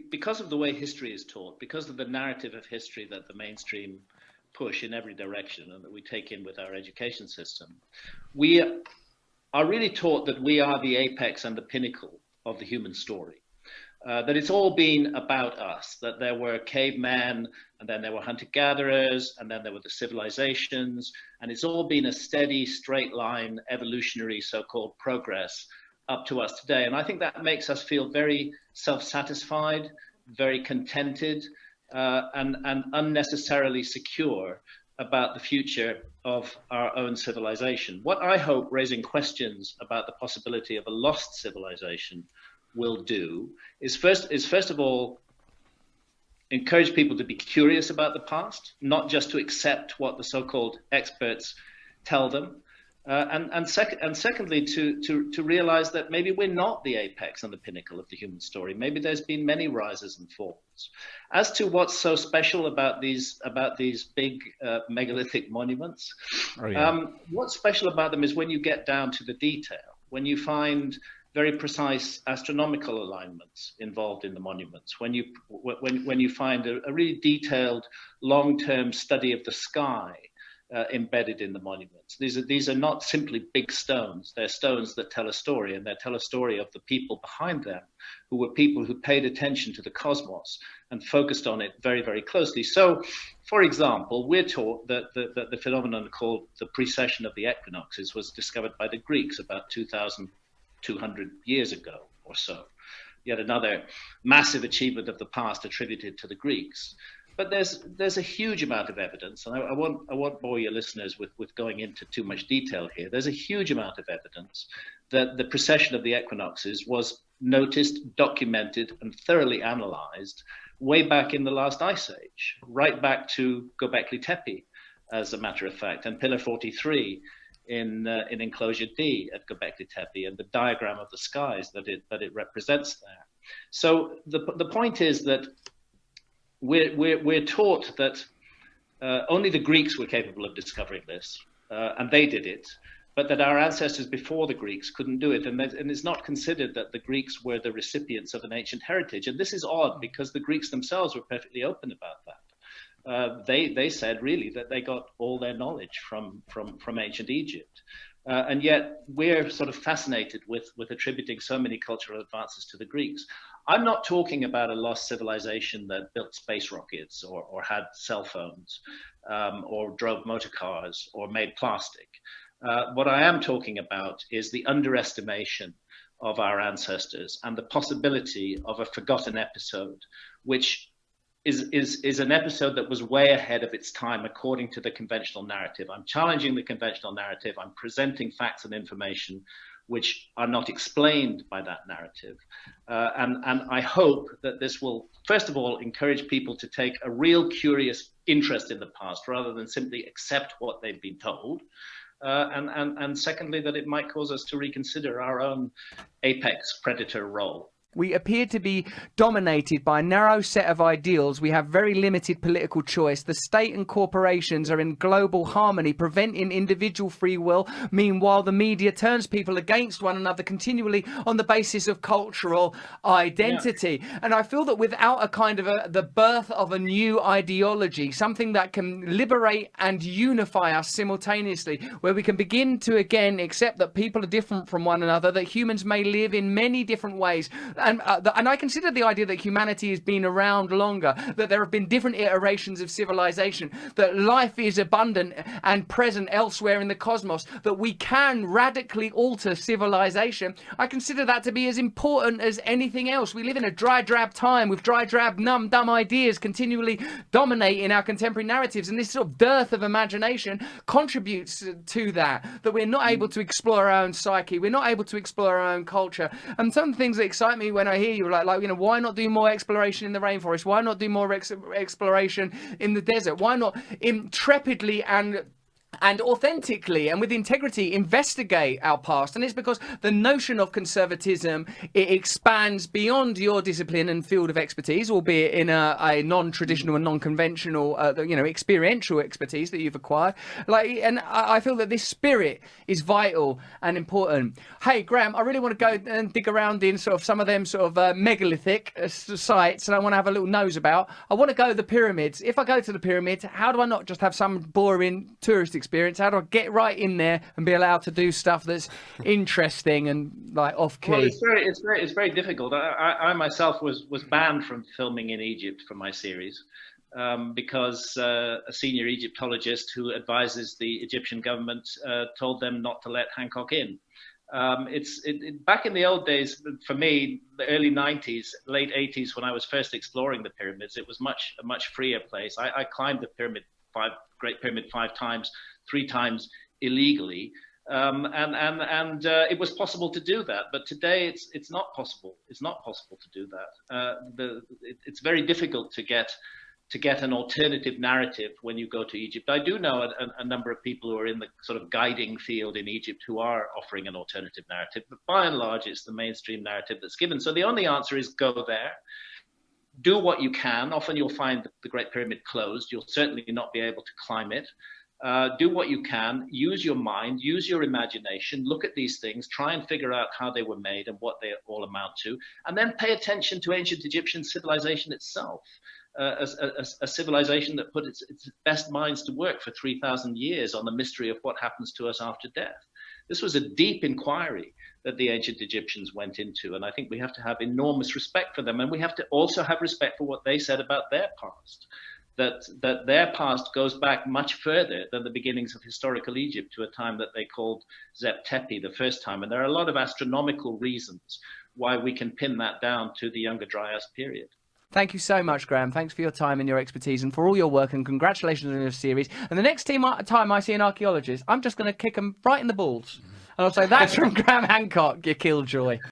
because of the way history is taught, because of the narrative of history that the mainstream push in every direction and that we take in with our education system, we are really taught that we are the apex and the pinnacle of the human story. That it's all been about us, that there were cavemen, and then there were hunter-gatherers, and then there were the civilizations, and it's all been a steady, straight line, evolutionary so-called progress up to us today. And I think that makes us feel very self-satisfied, very contented, and unnecessarily secure about the future of our own civilization. What I hope raising questions about the possibility of a lost civilization will do is first of all encourage people to be curious about the past, not just to accept what the so-called experts tell them, and secondly to realize that maybe we're not the apex and the pinnacle of the human story. Maybe there's been many rises and falls. As to what's so special about these big megalithic monuments, what's special about them is when you get down to the detail, when you find very precise astronomical alignments involved in the monuments, when you find a really detailed long-term study of the sky embedded in the monuments. These are not simply big stones. They're stones that tell a story, and they tell a story of the people behind them, who were people who paid attention to the cosmos and focused on it very, very closely. So, for example, we're taught that the phenomenon called the precession of the equinoxes was discovered by the Greeks about 2,200 years ago or so. Yet another massive achievement of the past attributed to the Greeks. But there's a huge amount of evidence, and I won't bore your listeners with going into too much detail here. There's a huge amount of evidence that the precession of the equinoxes was noticed, documented, and thoroughly analyzed way back in the last ice age, right back to Göbekli Tepe, as a matter of fact, and Pillar 43 in Enclosure D at Göbekli Tepe, and the diagram of the skies that it represents there. So the point is that we're taught that only the Greeks were capable of discovering this, and they did it, but that our ancestors before the Greeks couldn't do it, and it's not considered that the Greeks were the recipients of an ancient heritage. And this is odd because the Greeks themselves were perfectly open about that. They said really that they got all their knowledge from ancient Egypt. And yet we're sort of fascinated with attributing so many cultural advances to the Greeks. I'm not talking about a lost civilization that built space rockets or had cell phones or drove motor cars or made plastic. What I am talking about is the underestimation of our ancestors and the possibility of a forgotten episode, which is an episode that was way ahead of its time according to the conventional narrative. I'm challenging the conventional narrative. I'm presenting facts and information which are not explained by that narrative. And I hope that this will, first of all, encourage people to take a real curious interest in the past rather than simply accept what they've been told. And secondly, that it might cause us to reconsider our own apex predator role. We appear to be dominated by a narrow set of ideals. We have very limited political choice. The state and corporations are in global harmony, preventing individual free will. Meanwhile, the media turns people against one another continually on the basis of cultural identity. Yeah. And I feel that without a kind of the birth of a new ideology, something that can liberate and unify us simultaneously, where we can begin to again accept that people are different from one another, that humans may live in many different ways. And I consider the idea that humanity has been around longer, that there have been different iterations of civilization, that life is abundant and present elsewhere in the cosmos, that we can radically alter civilization. I consider that to be as important as anything else. We live in a dry, drab time with dry, drab, numb, dumb ideas continually dominating our contemporary narratives. And this sort of dearth of imagination contributes to that we're not able to explore our own psyche. We're not able to explore our own culture. And some things that excite me when I hear you, like why not do more exploration in the rainforest? Why not do more exploration in the desert? Why not intrepidly and and authentically and with integrity investigate our past. And it's because the notion of conservatism, it expands beyond your discipline and field of expertise, albeit in a non-traditional and non-conventional experiential expertise that you've acquired. And I feel that this spirit is vital and important. Hey Graham, I really want to go and dig around in sort of some of them sort of megalithic sites, and I want to have a little nose about. I want to go to the pyramids. If I go to the pyramids, how do I not just have some boring tourist experience? How do I get right in there and be allowed to do stuff that's interesting and like off key? Well, it's very difficult. I myself was banned from filming in Egypt for my series because a senior Egyptologist who advises the Egyptian government told them not to let Hancock in. Back in the old days, for me, the early 90s, late 80s, when I was first exploring the pyramids, it was a much freer place. I climbed the Great Pyramid 5 times, 3 times illegally, and it was possible to do that. But today, it's not possible. It's not possible to do that. It's very difficult to get an alternative narrative when you go to Egypt. I do know a number of people who are in the sort of guiding field in Egypt who are offering an alternative narrative, but by and large, it's the mainstream narrative that's given. So the only answer is go there. Do what you can. Often you'll find the Great Pyramid closed. You'll certainly not be able to climb it. Do what you can. Use your mind. Use your imagination. Look at these things. Try and figure out how they were made and what they all amount to. And then pay attention to ancient Egyptian civilization itself. A civilization that put its best minds to work for 3,000 years on the mystery of what happens to us after death. This was a deep inquiry that the ancient Egyptians went into, and I think we have to have enormous respect for them, and we have to also have respect for what they said about their past, that their past goes back much further than the beginnings of historical Egypt, to a time that they called Zep Tepi, the first time. And there are a lot of astronomical reasons why we can pin that down to the Younger Dryas period. Thank you so much, Graham. Thanks for your time and your expertise and for all your work, and congratulations on your series. And the next time I see an archaeologist, I'm just going to kick them right in the balls. And I'll say, that's from Graham Hancock, you killjoy.